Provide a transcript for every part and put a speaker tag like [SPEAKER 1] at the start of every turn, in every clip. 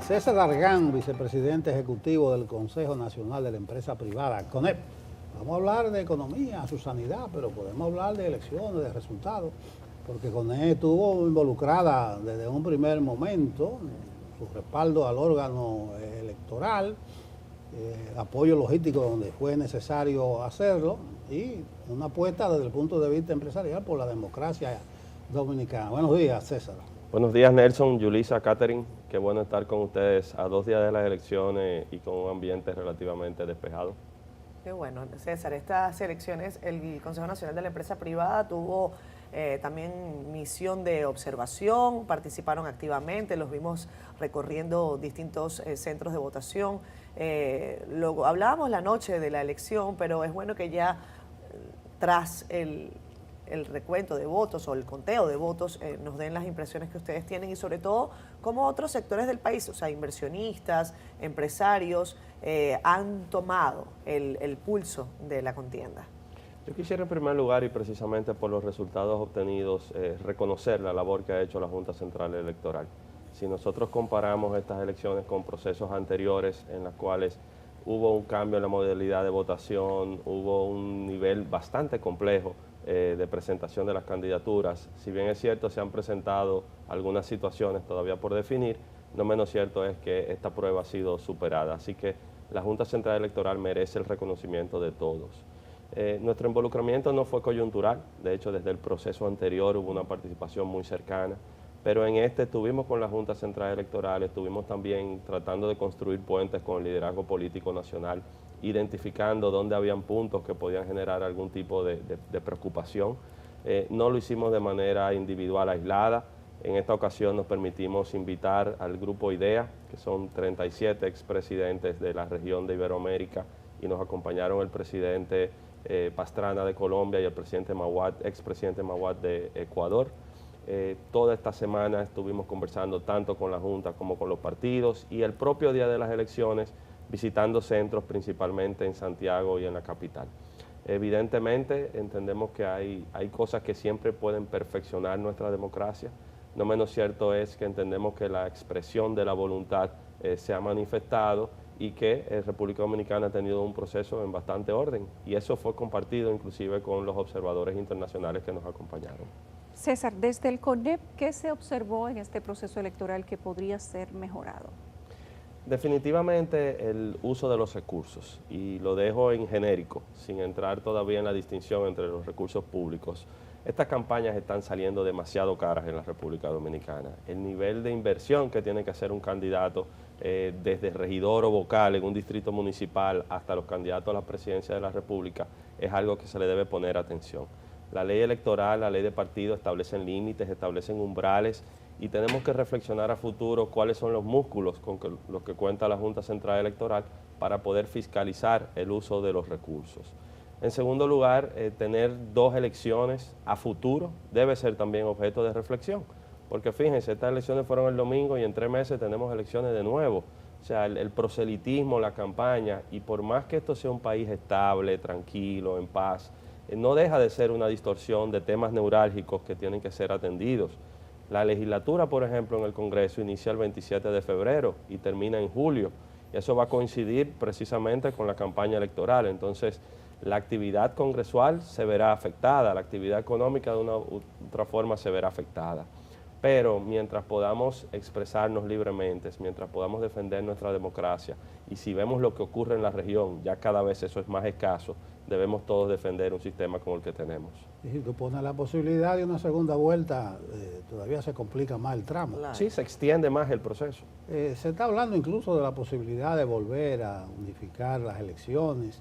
[SPEAKER 1] César Argán, vicepresidente ejecutivo del Consejo Nacional de la Empresa Privada, CONEP. Vamos a hablar de economía, su sanidad, pero podemos hablar de elecciones, de resultados, porque CONEP estuvo involucrada desde un primer momento, su respaldo al órgano electoral, apoyo logístico donde fue necesario hacerlo y una apuesta desde el punto de vista empresarial por la democracia dominicana. Buenos días, César.
[SPEAKER 2] Buenos días, Nelson, Yulisa, Catherine. Qué bueno estar con ustedes a 2 días de las elecciones y con un ambiente relativamente despejado.
[SPEAKER 3] Qué bueno, César. Estas elecciones, el Consejo Nacional de la Empresa Privada tuvo también misión de observación, participaron activamente, los vimos recorriendo distintos centros de votación. Luego hablábamos la noche de la elección, pero es bueno que ya tras el recuento de votos o el conteo de votos nos den las impresiones que ustedes tienen y sobre todo cómo otros sectores del país, o sea, inversionistas, empresarios, han tomado el pulso de la contienda.
[SPEAKER 2] Yo quisiera en primer lugar y precisamente por los resultados obtenidos reconocer la labor que ha hecho la Junta Central Electoral. Si nosotros comparamos estas elecciones con procesos anteriores en los cuales hubo un cambio en la modalidad de votación, hubo un nivel bastante complejo de presentación de las candidaturas. Si bien es cierto, se han presentado algunas situaciones todavía por definir, no menos cierto es que esta prueba ha sido superada. Así que la Junta Central Electoral merece el reconocimiento de todos. Nuestro involucramiento no fue coyuntural, de hecho desde el proceso anterior hubo una participación muy cercana, pero en este estuvimos con la Junta Central Electoral, estuvimos también tratando de construir puentes con el liderazgo político nacional, identificando dónde habían puntos que podían generar algún tipo de preocupación. No lo hicimos de manera individual aislada. En esta ocasión nos permitimos invitar al grupo IDEA, que son 37 expresidentes de la región de Iberoamérica, y nos acompañaron el presidente Pastrana de Colombia y el presidente Mawad, expresidente Mawad de Ecuador. Toda esta semana estuvimos conversando tanto con la Junta como con los partidos y el propio día de las elecciones visitando centros principalmente en Santiago y en la capital. Evidentemente entendemos que hay cosas que siempre pueden perfeccionar nuestra democracia. No menos cierto es que entendemos que la expresión de la voluntad se ha manifestado y que República Dominicana ha tenido un proceso en bastante orden y eso fue compartido inclusive con los observadores internacionales que nos acompañaron.
[SPEAKER 4] César, desde el CONEP, ¿qué se observó en este proceso electoral que podría ser mejorado?
[SPEAKER 2] Definitivamente el uso de los recursos, y lo dejo en genérico, sin entrar todavía en la distinción entre los recursos públicos. Estas campañas están saliendo demasiado caras en la República Dominicana. El nivel de inversión que tiene que hacer un candidato, desde regidor o vocal en un distrito municipal hasta los candidatos a la presidencia de la República, es algo que se le debe poner atención. La ley electoral, la ley de partido establecen límites, establecen umbrales y tenemos que reflexionar a futuro cuáles son los músculos con los que cuenta la Junta Central Electoral para poder fiscalizar el uso de los recursos. En segundo lugar, tener 2 elecciones a futuro debe ser también objeto de reflexión, porque fíjense, estas elecciones fueron el domingo y en 3 meses tenemos elecciones de nuevo. O sea, el proselitismo, la campaña, y por más que esto sea un país estable, tranquilo, en paz, no deja de ser una distorsión de temas neurálgicos que tienen que ser atendidos. La legislatura, por ejemplo, en el Congreso inicia el 27 de febrero y termina en julio. Y eso va a coincidir precisamente con la campaña electoral. Entonces, la actividad congresual se verá afectada, la actividad económica de una u otra forma se verá afectada. Pero mientras podamos expresarnos libremente, mientras podamos defender nuestra democracia, y si vemos lo que ocurre en la región, ya cada vez eso es más escaso, debemos todos defender un sistema como el que tenemos.
[SPEAKER 1] Y si tú pones la posibilidad de una segunda vuelta, todavía se complica más el tramo.
[SPEAKER 3] Claro.
[SPEAKER 2] Sí, se extiende más el proceso.
[SPEAKER 1] Se está hablando incluso de la posibilidad de volver a unificar las elecciones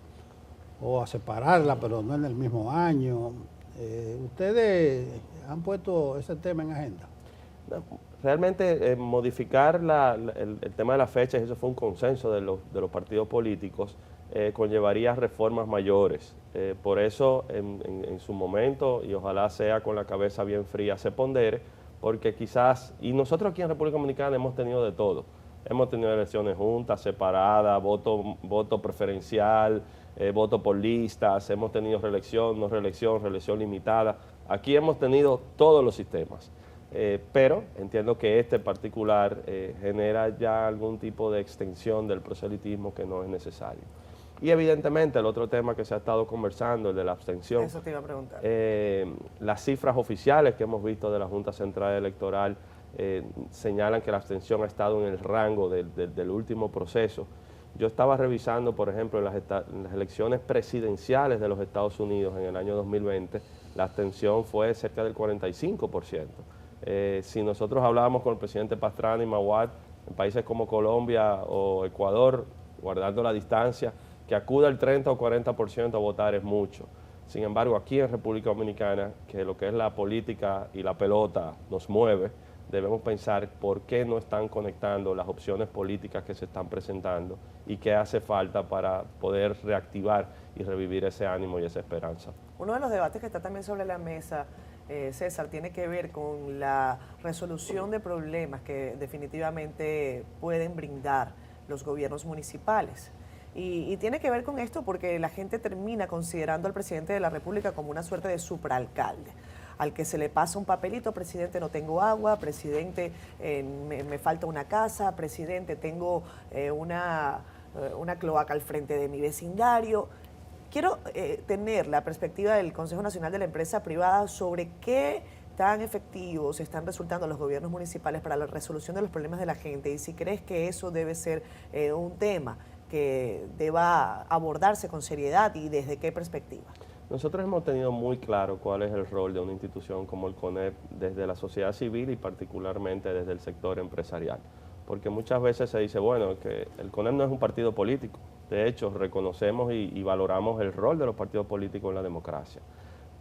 [SPEAKER 1] o a separarlas, pero no en el mismo año. ¿Ustedes han puesto ese tema en agenda?
[SPEAKER 2] Realmente modificar el tema de las fechas, eso fue un consenso de los partidos políticos, conllevaría reformas mayores. Por eso en su momento, y ojalá sea con la cabeza bien fría, se pondere, porque quizás, y nosotros aquí en República Dominicana hemos tenido de todo. Hemos tenido elecciones juntas, separadas, voto preferencial, voto por listas, hemos tenido reelección, no reelección, reelección limitada. Aquí hemos tenido todos los sistemas. pero entiendo que este en particular genera ya algún tipo de extensión del proselitismo que no es necesario. Y evidentemente el otro tema que se ha estado conversando, el de la abstención.
[SPEAKER 3] Eso te iba a preguntar.
[SPEAKER 2] Las cifras oficiales que hemos visto de la Junta Central Electoral señalan que la abstención ha estado en el rango del último proceso. Yo estaba revisando, por ejemplo, en las elecciones presidenciales de los Estados Unidos en el año 2020, la abstención fue cerca del 45%. Si nosotros hablábamos con el presidente Pastrana y Maguad, en países como Colombia o Ecuador, guardando la distancia, que acuda el 30 o 40% a votar es mucho. Sin embargo, aquí en República Dominicana, que lo que es la política y la pelota nos mueve, debemos pensar por qué no están conectando las opciones políticas que se están presentando y qué hace falta para poder reactivar y revivir ese ánimo y esa esperanza.
[SPEAKER 3] Uno de los debates que está también sobre la mesa, César, tiene que ver con la resolución de problemas que definitivamente pueden brindar los gobiernos municipales. Y tiene que ver con esto porque la gente termina considerando al presidente de la República como una suerte de supraalcalde, al que se le pasa un papelito: presidente, no tengo agua, presidente, me falta una casa, presidente, tengo una cloaca al frente de mi vecindario. Quiero tener la perspectiva del Consejo Nacional de la Empresa Privada sobre qué tan efectivos están resultando los gobiernos municipales para la resolución de los problemas de la gente, y si crees que eso debe ser un tema que deba abordarse con seriedad y desde qué perspectiva.
[SPEAKER 2] Nosotros hemos tenido muy claro cuál es el rol de una institución como el CONEP desde la sociedad civil y particularmente desde el sector empresarial. Porque muchas veces se dice, bueno, que el CONEP no es un partido político. De hecho, reconocemos y valoramos el rol de los partidos políticos en la democracia.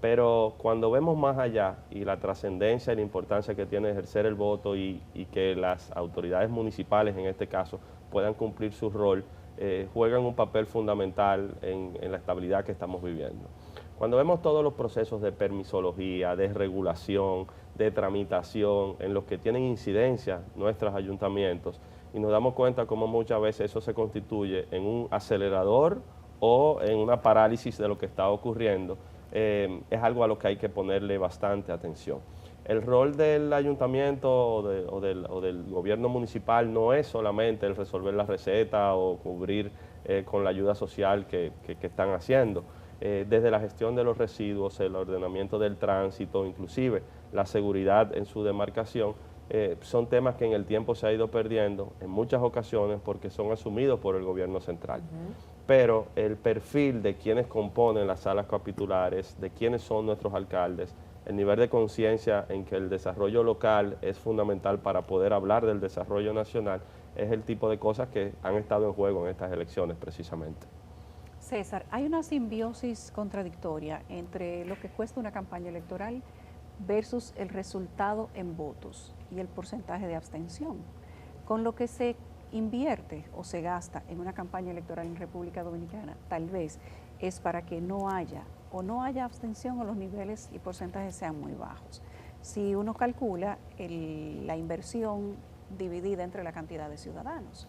[SPEAKER 2] Pero cuando vemos más allá y la trascendencia y la importancia que tiene ejercer el voto y que las autoridades municipales, en este caso, puedan cumplir su rol, juegan un papel fundamental en la estabilidad que estamos viviendo. Cuando vemos todos los procesos de permisología, de regulación, de tramitación, en los que tienen incidencia nuestros ayuntamientos, y nos damos cuenta cómo muchas veces eso se constituye en un acelerador o en una parálisis de lo que está ocurriendo, es algo a lo que hay que ponerle bastante atención. El rol del ayuntamiento o del gobierno municipal no es solamente el resolver la receta o cubrir con la ayuda social que están haciendo. Desde la gestión de los residuos, el ordenamiento del tránsito, inclusive la seguridad en su demarcación, son temas que en el tiempo se ha ido perdiendo en muchas ocasiones porque son asumidos por el gobierno central. Pero el perfil de quienes componen las salas capitulares, de quiénes son nuestros alcaldes, el nivel de conciencia en que el desarrollo local es fundamental para poder hablar del desarrollo nacional, es el tipo de cosas que han estado en juego en estas elecciones precisamente.
[SPEAKER 4] César, hay una simbiosis contradictoria entre lo que cuesta una campaña electoral versus el resultado en votos y el porcentaje de abstención. Con lo que se invierte o se gasta en una campaña electoral en República Dominicana, tal vez es para que no haya abstención o los niveles y porcentajes sean muy bajos. Si uno calcula la inversión dividida entre la cantidad de ciudadanos.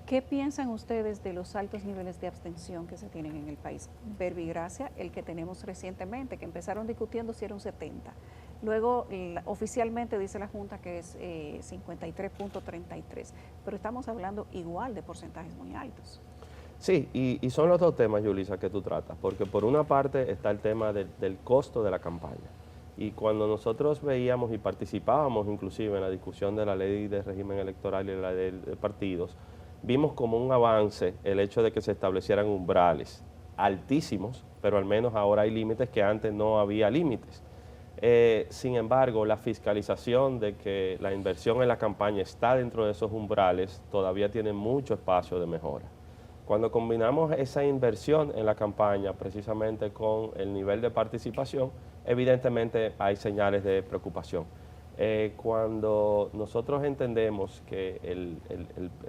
[SPEAKER 4] ¿Qué piensan ustedes de los altos niveles de abstención que se tienen en el país? Verbigracia, el que tenemos recientemente, que empezaron discutiendo si era un 70. Luego, oficialmente dice la Junta que es 53.33, pero estamos hablando igual de porcentajes muy altos.
[SPEAKER 2] Sí, y son los dos temas, Yulisa, que tú tratas, porque por una parte está el tema del costo de la campaña. Y cuando nosotros veíamos y participábamos inclusive en la discusión de la ley de régimen electoral y la ley de partidos, vimos como un avance el hecho de que se establecieran umbrales altísimos, pero al menos ahora hay límites que antes no había límites. Sin embargo, la fiscalización de que la inversión en la campaña está dentro de esos umbrales todavía tiene mucho espacio de mejora. Cuando combinamos esa inversión en la campaña precisamente con el nivel de participación, evidentemente hay señales de preocupación. Cuando nosotros entendemos que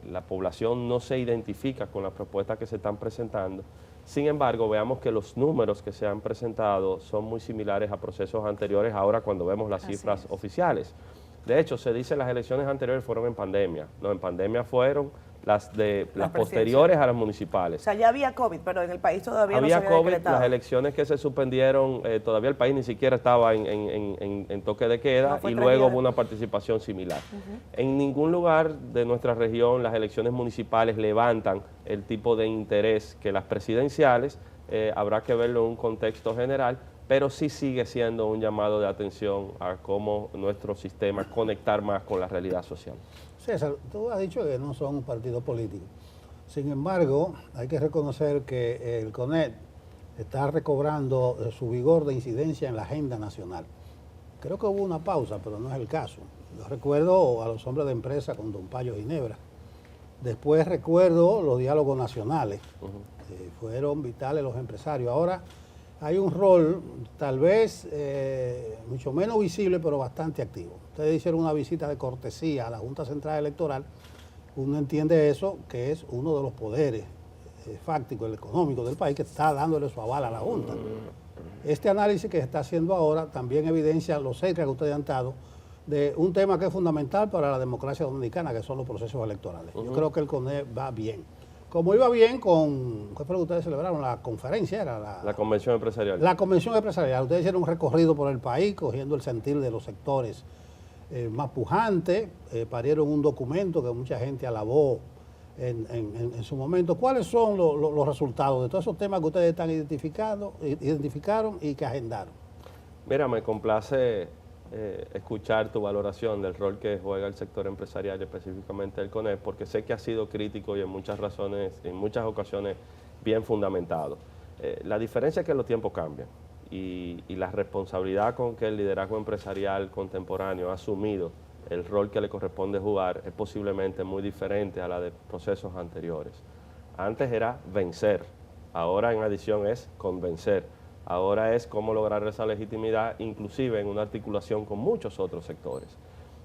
[SPEAKER 2] la población no se identifica con las propuestas que se están presentando, sin embargo, veamos que los números que se han presentado son muy similares a procesos anteriores ahora cuando vemos las cifras oficiales. De hecho, se dice que las elecciones anteriores fueron en pandemia. No, en pandemia fueron las posteriores a las municipales.
[SPEAKER 3] O sea, ya había COVID, pero en el país todavía no se había
[SPEAKER 2] COVID,
[SPEAKER 3] decretado.
[SPEAKER 2] las elecciones que se suspendieron, todavía el país ni siquiera estaba en toque de queda y luego hubo una participación similar. En ningún lugar de nuestra región las elecciones municipales levantan el tipo de interés que las presidenciales, habrá que verlo en un contexto general, pero sí sigue siendo un llamado de atención a cómo nuestro sistema conectar más con la realidad social.
[SPEAKER 1] César, tú has dicho que no son un partido político. Sin embargo, hay que reconocer que el CONEP está recobrando su vigor de incidencia en la agenda nacional. Creo que hubo una pausa, pero no es el caso. Yo recuerdo a los hombres de empresa con Don Payo Ginebra. Después recuerdo los diálogos nacionales. Fueron vitales los empresarios. Ahora hay un rol tal vez mucho menos visible, pero bastante activo. Ustedes hicieron una visita de cortesía a la Junta Central Electoral. Uno entiende eso, que es uno de los poderes fácticos, el económico del país, que está dándole su aval a la Junta. Este análisis que se está haciendo ahora también evidencia lo cerca que ustedes han estado de un tema que es fundamental para la democracia dominicana, que son los procesos electorales. Yo creo que el CONEP va bien. Como iba bien con, ¿qué fue lo que ustedes celebraron? La conferencia, era
[SPEAKER 2] la convención empresarial.
[SPEAKER 1] La convención empresarial. Ustedes hicieron un recorrido por el país, cogiendo el sentir de los sectores más pujantes, parieron un documento que mucha gente alabó en su momento. ¿Cuáles son los resultados de todos esos temas que ustedes están identificaron y que agendaron?
[SPEAKER 2] Mira, me complace escuchar tu valoración del rol que juega el sector empresarial, específicamente el CONEP, porque sé que ha sido crítico y en muchas ocasiones bien fundamentado. La diferencia es que los tiempos cambian y la responsabilidad con que el liderazgo empresarial contemporáneo ha asumido el rol que le corresponde jugar es posiblemente muy diferente a la de procesos anteriores. Antes era vencer, ahora en adición es convencer. Ahora es cómo lograr esa legitimidad, inclusive en una articulación con muchos otros sectores.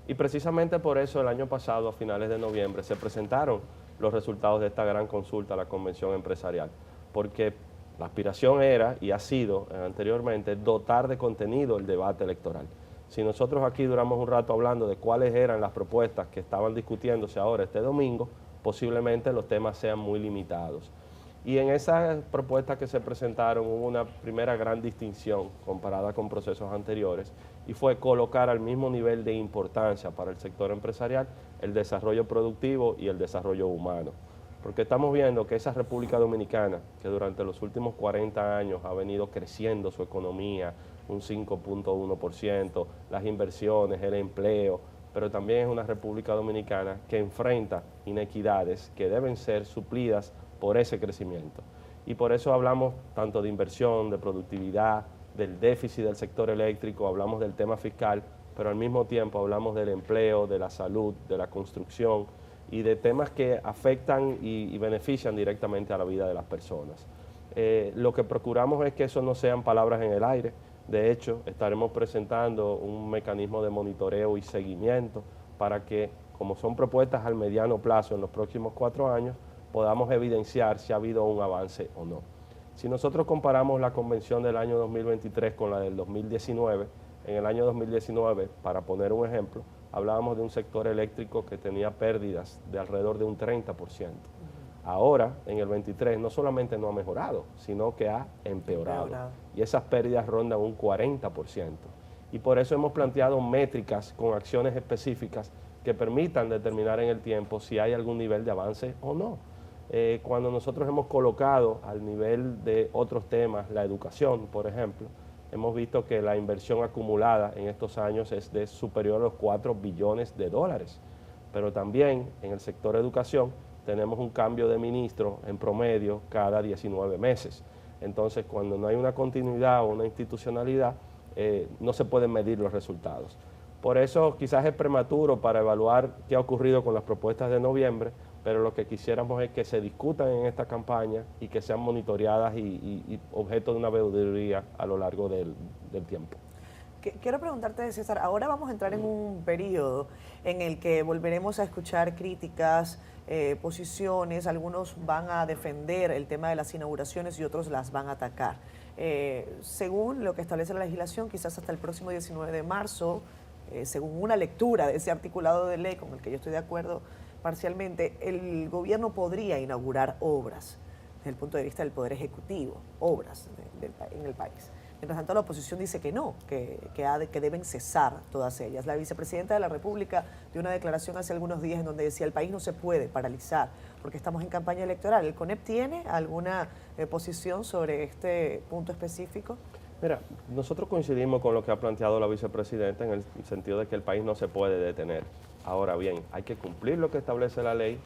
[SPEAKER 2] Y precisamente por eso el año pasado, a finales de noviembre, se presentaron los resultados de esta gran consulta a la Convención Empresarial, porque la aspiración era, y ha sido anteriormente, dotar de contenido el debate electoral. Si nosotros aquí duramos un rato hablando de cuáles eran las propuestas que estaban discutiéndose ahora este domingo, posiblemente los temas sean muy limitados. Y en esas propuestas que se presentaron hubo una primera gran distinción comparada con procesos anteriores y fue colocar al mismo nivel de importancia para el sector empresarial el desarrollo productivo y el desarrollo humano. Porque estamos viendo que esa República Dominicana, que durante los últimos 40 años ha venido creciendo su economía un 5.1%, las inversiones, el empleo, pero también es una República Dominicana que enfrenta inequidades que deben ser suplidas por ese crecimiento. Y por eso hablamos tanto de inversión, de productividad, del déficit del sector eléctrico, hablamos del tema fiscal, pero al mismo tiempo hablamos del empleo, de la salud, de la construcción y de temas que afectan y benefician directamente a la vida de las personas. Lo que procuramos es que eso no sean palabras en el aire. De hecho, estaremos presentando un mecanismo de monitoreo y seguimiento para que, como son propuestas al mediano plazo en los próximos 4 años, podamos evidenciar si ha habido un avance o no. Si nosotros comparamos la convención del año 2023 con la del 2019, en el año 2019, para poner un ejemplo, hablábamos de un sector eléctrico que tenía pérdidas de alrededor de un 30%. Ahora, en el 23, no solamente no ha mejorado, sino que ha empeorado. Y esas pérdidas rondan un 40%. Y por eso hemos planteado métricas con acciones específicas que permitan determinar en el tiempo si hay algún nivel de avance o no. Cuando nosotros hemos colocado al nivel de otros temas, la educación, por ejemplo, hemos visto que la inversión acumulada en estos años es de superior a los 4 billones de dólares. Pero también en el sector educación tenemos un cambio de ministro en promedio cada 19 meses. Entonces, cuando no hay una continuidad o una institucionalidad, no se pueden medir los resultados. Por eso quizás es prematuro para evaluar qué ha ocurrido con las propuestas de noviembre, pero lo que quisiéramos es que se discutan en esta campaña y que sean monitoreadas y objeto de una veeduría a lo largo del tiempo.
[SPEAKER 3] Quiero preguntarte, César, ahora vamos a entrar en un periodo en el que volveremos a escuchar críticas, posiciones, algunos van a defender el tema de las inauguraciones y otros las van a atacar. Según lo que establece la legislación, quizás hasta el próximo 19 de marzo, según una lectura de ese articulado de ley con el que yo estoy de acuerdo, parcialmente, el gobierno podría inaugurar obras desde el punto de vista del Poder Ejecutivo, obras en el país. Mientras tanto, la oposición dice que no, que deben cesar todas ellas. La vicepresidenta de la República dio una declaración hace algunos días en donde decía el país no se puede paralizar porque estamos en campaña electoral. ¿El CONEP tiene alguna posición sobre este punto específico?
[SPEAKER 2] Mira, nosotros coincidimos con lo que ha planteado la vicepresidenta en el sentido de que el país no se puede detener. Ahora bien, hay que cumplir lo que establece la ley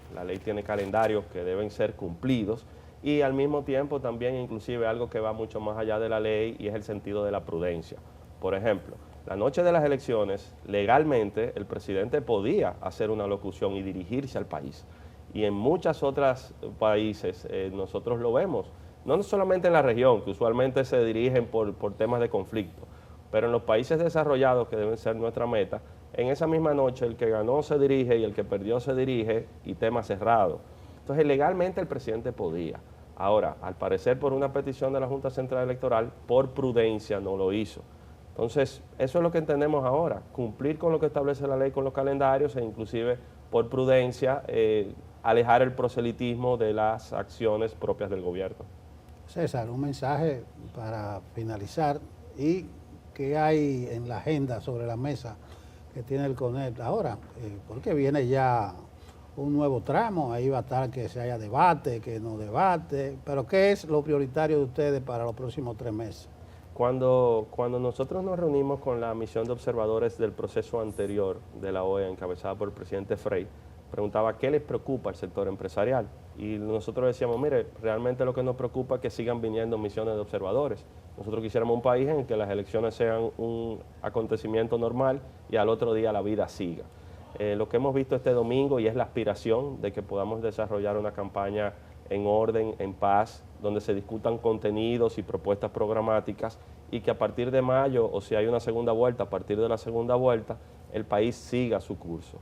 [SPEAKER 2] tiene calendarios que deben ser cumplidos y al mismo tiempo también inclusive algo que va mucho más allá de la ley y es el sentido de la prudencia. Por ejemplo, la noche de las elecciones, legalmente el presidente podía hacer una locución y dirigirse al país. Y en muchos otros países nosotros lo vemos, no solamente en la región, que usualmente se dirigen por temas de conflicto, pero en los países desarrollados, que deben ser nuestra meta, en esa misma noche el que ganó se dirige y el que perdió se dirige y tema cerrado. Entonces legalmente el presidente podía. Ahora, al parecer por una petición de la Junta Central Electoral, por prudencia no lo hizo. Entonces, eso es lo que entendemos ahora, cumplir con lo que establece la ley con los calendarios e inclusive por prudencia alejar el proselitismo de las acciones propias del gobierno.
[SPEAKER 1] César, un mensaje para finalizar y qué hay en la agenda sobre la mesa que tiene el CONEP ahora, porque viene ya un nuevo tramo, ahí va a estar que se haya debate, que no debate, pero ¿qué es lo prioritario de ustedes para los próximos 3 meses?
[SPEAKER 2] Cuando nosotros nos reunimos con la misión de observadores del proceso anterior de la OEA, encabezada por el presidente Frei, preguntaba qué les preocupa al sector empresarial. Y nosotros decíamos, mire, realmente lo que nos preocupa es que sigan viniendo misiones de observadores. Nosotros quisiéramos un país en el que las elecciones sean un acontecimiento normal y al otro día la vida siga. Lo que hemos visto este domingo y es la aspiración de que podamos desarrollar una campaña en orden, en paz, donde se discutan contenidos y propuestas programáticas y que a partir de mayo, o si hay una segunda vuelta, a partir de la segunda vuelta, el país siga su curso.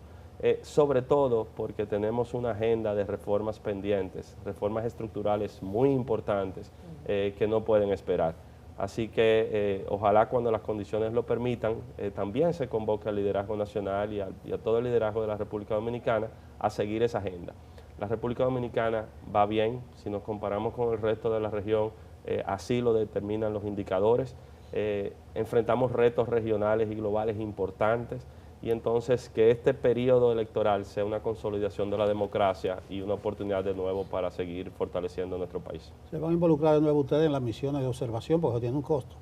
[SPEAKER 2] Sobre todo porque tenemos una agenda de reformas pendientes, reformas estructurales muy importantes que no pueden esperar. Así que ojalá cuando las condiciones lo permitan, también se convoque al liderazgo nacional y a todo el liderazgo de la República Dominicana a seguir esa agenda. La República Dominicana va bien, si nos comparamos con el resto de la región, así lo determinan los indicadores. Enfrentamos retos regionales y globales importantes y entonces que este periodo electoral sea una consolidación de la democracia y una oportunidad de nuevo para seguir fortaleciendo nuestro país.
[SPEAKER 1] ¿Se van a involucrar de nuevo ustedes en las misiones de observación porque tiene un costo?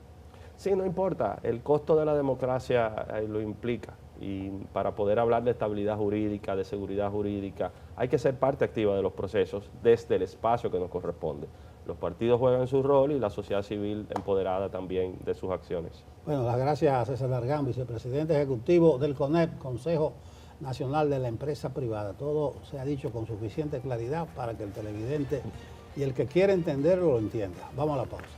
[SPEAKER 2] Sí, no importa, el costo de la democracia lo implica y para poder hablar de estabilidad jurídica, de seguridad jurídica, hay que ser parte activa de los procesos desde el espacio que nos corresponde. Los partidos juegan su rol y la sociedad civil empoderada también de sus acciones.
[SPEAKER 1] Bueno, las gracias a César Dargan, vicepresidente ejecutivo del CONEP, Consejo Nacional de la Empresa Privada. Todo se ha dicho con suficiente claridad para que el televidente y el que quiera entenderlo lo entienda. Vamos a la pausa.